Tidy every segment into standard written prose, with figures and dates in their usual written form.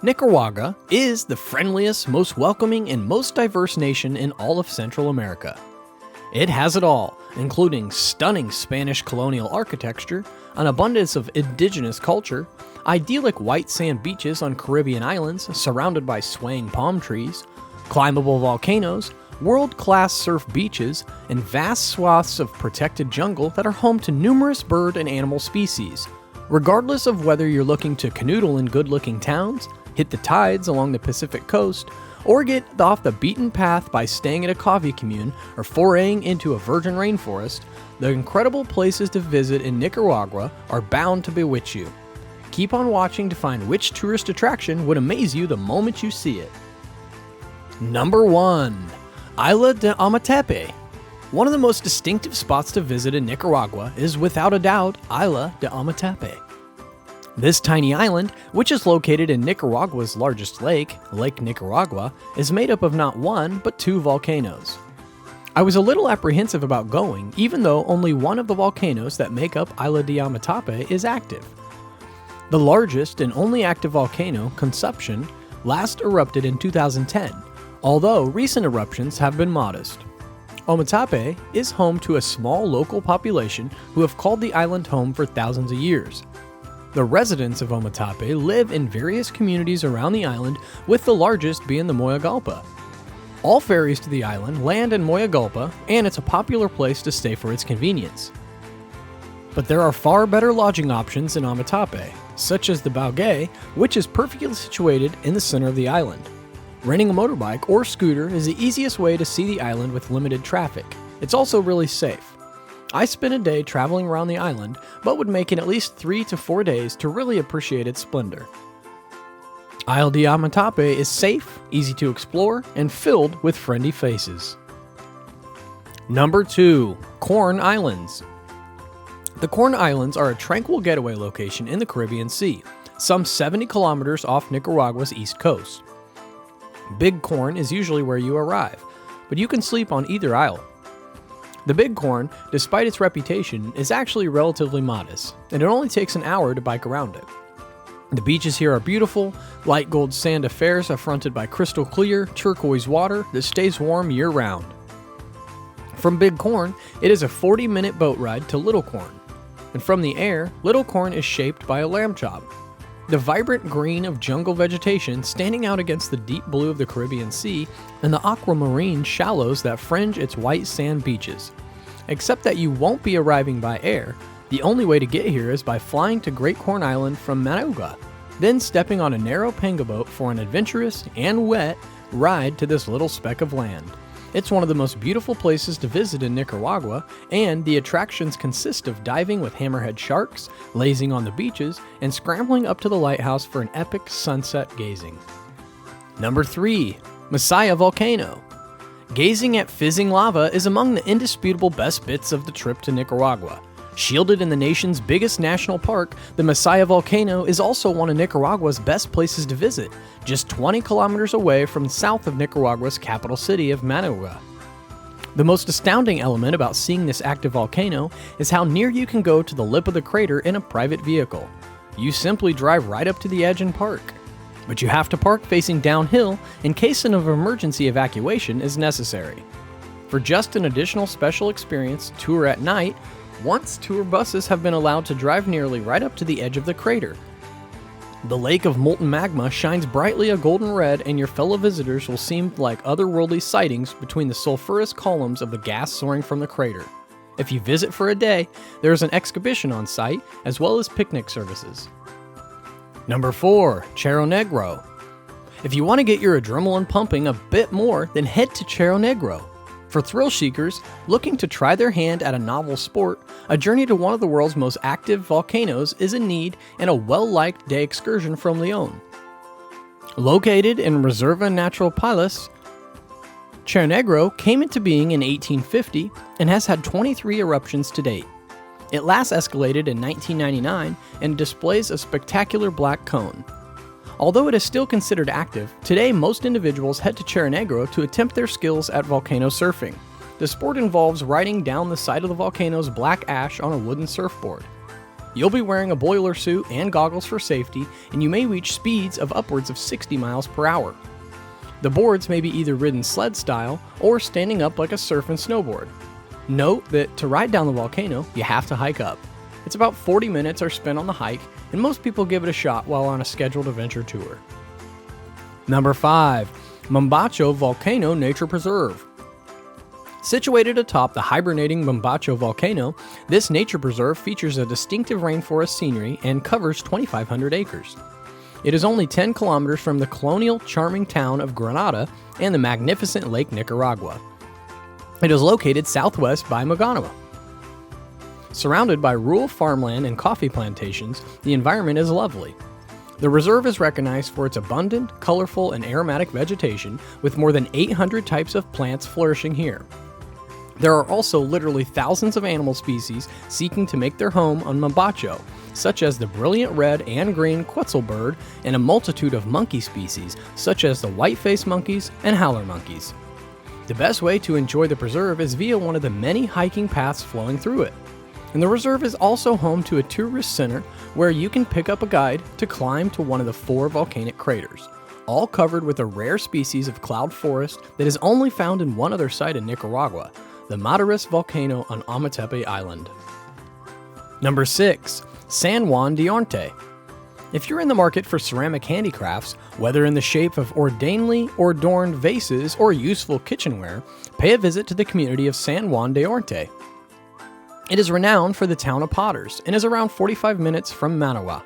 Nicaragua is the friendliest, most welcoming, and most diverse nation in all of Central America. It has it all, including stunning Spanish colonial architecture, an abundance of indigenous culture, idyllic white sand beaches on Caribbean islands surrounded by swaying palm trees, climbable volcanoes, world-class surf beaches, and vast swaths of protected jungle that are home to numerous bird and animal species. Regardless of whether you're looking to canoodle in good-looking towns, hit the tides along the Pacific coast, or get off the beaten path by staying at a coffee commune or foraying into a virgin rainforest, the incredible places to visit in Nicaragua are bound to bewitch you. Keep on watching to find which tourist attraction would amaze you the moment you see it. Number 1. Isla de Amatepe. One of the most distinctive spots to visit in Nicaragua is without a doubt Isla de Amatepe. This tiny island, which is located in Nicaragua's largest lake, Lake Nicaragua, is made up of not one, but 2 volcanoes. I was a little apprehensive about going, even though only one of the volcanoes that make up Isla de Amatepe is active. The largest and only active volcano, Conception, last erupted in 2010, although recent eruptions have been modest. Amatepe is home to a small local population who have called the island home for thousands of years. The residents of Amatepe live in various communities around the island, with the largest being the Moyagalpa. All ferries to the island land in Moyagalpa, and it's a popular place to stay for its convenience. But there are far better lodging options in Amatepe, such as the Bagué, which is perfectly situated in the center of the island. Renting a motorbike or scooter is the easiest way to see the island with limited traffic. It's also really safe. I spent a day traveling around the island, but would make it at least 3 to 4 days to really appreciate its splendor. Isla de Amatepe is safe, easy to explore, and filled with friendly faces. Number 2. Corn Islands. The Corn Islands are a tranquil getaway location in the Caribbean Sea, some 70 kilometers off Nicaragua's east coast. Big Corn is usually where you arrive, but you can sleep on either isle. The Big Corn, despite its reputation, is actually relatively modest, and it only takes an hour to bike around it. The beaches here are beautiful, light gold sand affairs are fronted by crystal clear, turquoise water that stays warm year-round. From Big Corn, it is a 40-minute boat ride to Little Corn, and from the air, Little Corn is shaped by a lamb chop. The vibrant green of jungle vegetation standing out against the deep blue of the Caribbean Sea and the aquamarine shallows that fringe its white sand beaches. Except that you won't be arriving by air. The only way to get here is by flying to Great Corn Island from Managua, then stepping on a narrow panga boat for an adventurous and wet ride to this little speck of land. It's one of the most beautiful places to visit in Nicaragua, and the attractions consist of diving with hammerhead sharks, lazing on the beaches, and scrambling up to the lighthouse for an epic sunset gazing. Number 3. Masaya Volcano. Gazing at fizzing lava is among the indisputable best bits of the trip to Nicaragua. Shielded in the nation's biggest national park, the Masaya Volcano is also one of Nicaragua's best places to visit, just 20 kilometers away from south of Nicaragua's capital city of Managua. The most astounding element about seeing this active volcano is how near you can go to the lip of the crater in a private vehicle. You simply drive right up to the edge and park. But you have to park facing downhill in case an emergency evacuation is necessary. For just an additional special experience, tour at night, once tour buses have been allowed to drive nearly right up to the edge of the crater. The lake of molten magma shines brightly a golden red, and your fellow visitors will seem like otherworldly sightings between the sulfurous columns of the gas soaring from the crater. If you visit for a day, there is an exhibition on site, as well as picnic services. Number 4. Cerro Negro. If you want to get your adrenaline pumping a bit more, then head to Cerro Negro. For thrill seekers looking to try their hand at a novel sport, a journey to one of the world's most active volcanoes is in need, and a well-liked day excursion from León. Located in Reserva Natural Pilas, Cerro Negro came into being in 1850 and has had 23 eruptions to date. It last escalated in 1999 and displays a spectacular black cone. Although it is still considered active, today most individuals head to Cerro Negro to attempt their skills at volcano surfing. The sport involves riding down the side of the volcano's black ash on a wooden surfboard. You'll be wearing a boiler suit and goggles for safety, and you may reach speeds of upwards of 60 miles per hour. The boards may be either ridden sled style or standing up like a surf and snowboard. Note that to ride down the volcano, you have to hike up. It's about 40 minutes are spent on the hike, and most people give it a shot while on a scheduled adventure tour. Number 5. Mambacho Volcano Nature Preserve. Situated atop the hibernating Mambacho Volcano, this nature preserve features a distinctive rainforest scenery and covers 2,500 acres. It is only 10 kilometers from the colonial charming town of Granada and the magnificent Lake Nicaragua. It is located southwest by Managua. Surrounded by rural farmland and coffee plantations, the environment is lovely. The reserve is recognized for its abundant, colorful, and aromatic vegetation, with more than 800 types of plants flourishing here. There are also literally thousands of animal species seeking to make their home on Mambacho, such as the brilliant red and green quetzal bird and a multitude of monkey species, such as the white-faced monkeys and howler monkeys. The best way to enjoy the preserve is via one of the many hiking paths flowing through it. And the reserve is also home to a tourist center where you can pick up a guide to climb to one of the 4 volcanic craters, all covered with a rare species of cloud forest that is only found in one other site in Nicaragua, the Madres volcano on Amatepe Island. Number 6. San Juan de Oriente. If you're in the market for ceramic handicrafts, whether in the shape of ordainedly adorned vases or useful kitchenware, pay a visit to the community of San Juan de Oriente. It is renowned for the town of potters and is around 45 minutes from Managua.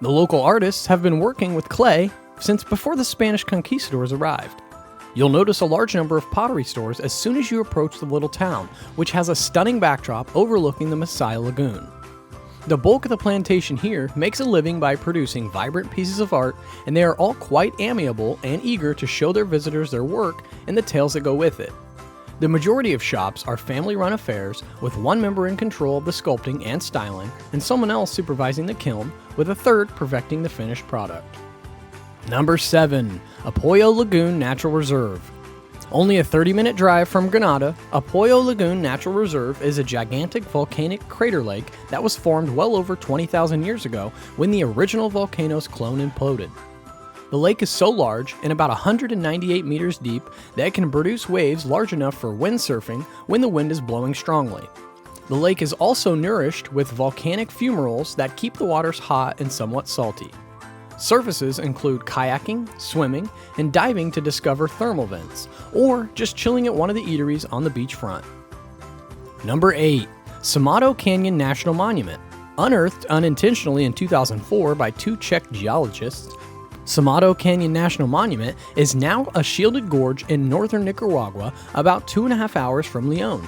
The local artists have been working with clay since before the Spanish conquistadors arrived. You'll notice a large number of pottery stores as soon as you approach the little town, which has a stunning backdrop overlooking the Masaya Lagoon. The bulk of the plantation here makes a living by producing vibrant pieces of art, and they are all quite amiable and eager to show their visitors their work and the tales that go with it. The majority of shops are family-run affairs, with one member in control of the sculpting and styling, and someone else supervising the kiln, with a third perfecting the finished product. Number 7. Apoyo Lagoon Natural Reserve. Only a 30-minute drive from Granada, Apoyo Lagoon Natural Reserve is a gigantic volcanic crater lake that was formed well over 20,000 years ago when the original volcano's clone imploded. The lake is so large and about 198 meters deep that it can produce waves large enough for windsurfing when the wind is blowing strongly. The lake is also nourished with volcanic fumaroles that keep the waters hot and somewhat salty. Services include kayaking, swimming, and diving to discover thermal vents, or just chilling at one of the eateries on the beachfront. Number 8. Somato Canyon National Monument. Unearthed unintentionally in 2004 by 2 Czech geologists, Somato Canyon National Monument is now a shielded gorge in northern Nicaragua, about 2.5 hours from León.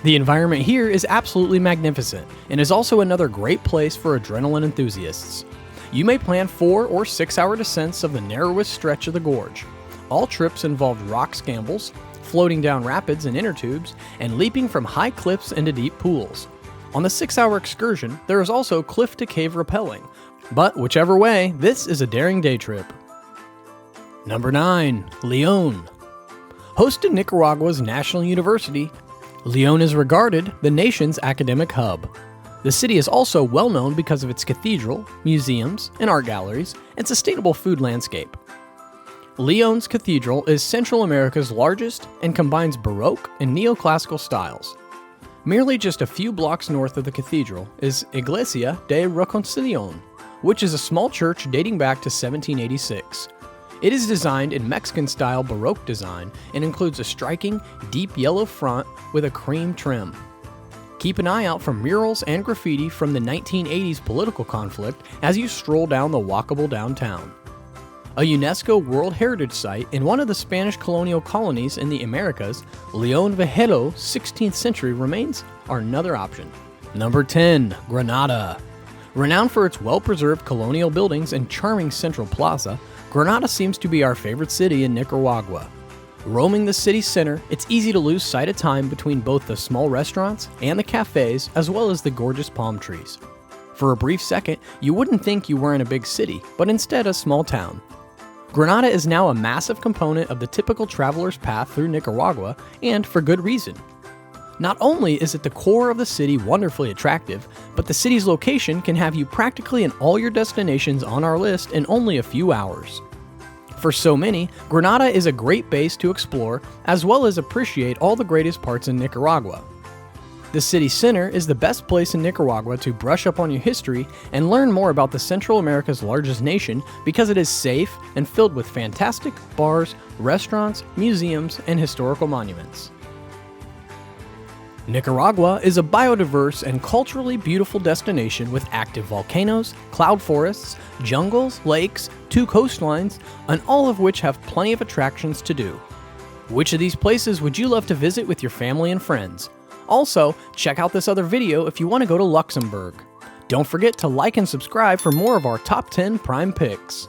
The environment here is absolutely magnificent, and is also another great place for adrenaline enthusiasts. You may plan 4 or 6 hour descents of the narrowest stretch of the gorge. All trips involved rock scrambles, floating down rapids and inner tubes, and leaping from high cliffs into deep pools. On the 6-hour excursion, there is also cliff-to-cave rappelling, but whichever way, this is a daring day trip. Number 9. León. Host to Nicaragua's National University, León is regarded the nation's academic hub. The city is also well known because of its cathedral, museums, and art galleries, and sustainable food landscape. León's cathedral is Central America's largest and combines Baroque and neoclassical styles. Merely just a few blocks north of the cathedral is Iglesia de Reconciliación, which is a small church dating back to 1786. It is designed in Mexican-style Baroque design and includes a striking, deep yellow front with a cream trim. Keep an eye out for murals and graffiti from the 1980s political conflict as you stroll down the walkable downtown. A UNESCO World Heritage Site in one of the Spanish colonial colonies in the Americas, León Viejo 16th century remains are another option. Number 10. Granada. Renowned for its well-preserved colonial buildings and charming central plaza, Granada seems to be our favorite city in Nicaragua. Roaming the city center, it's easy to lose sight of time between both the small restaurants and the cafes, as well as the gorgeous palm trees. For a brief second, you wouldn't think you were in a big city, but instead a small town. Granada is now a massive component of the typical traveler's path through Nicaragua, and for good reason. Not only is it the core of the city wonderfully attractive, but the city's location can have you practically in all your destinations on our list in only a few hours. For so many, Granada is a great base to explore, as well as appreciate all the greatest parts in Nicaragua. The city center is the best place in Nicaragua to brush up on your history and learn more about the Central America's largest nation because it is safe and filled with fantastic bars, restaurants, museums, and historical monuments. Nicaragua is a biodiverse and culturally beautiful destination with active volcanoes, cloud forests, jungles, lakes, 2 coastlines, and all of which have plenty of attractions to do. Which of these places would you love to visit with your family and friends? Also, check out this other video if you want to go to Luxembourg. Don't forget to like and subscribe for more of our top 10 prime picks.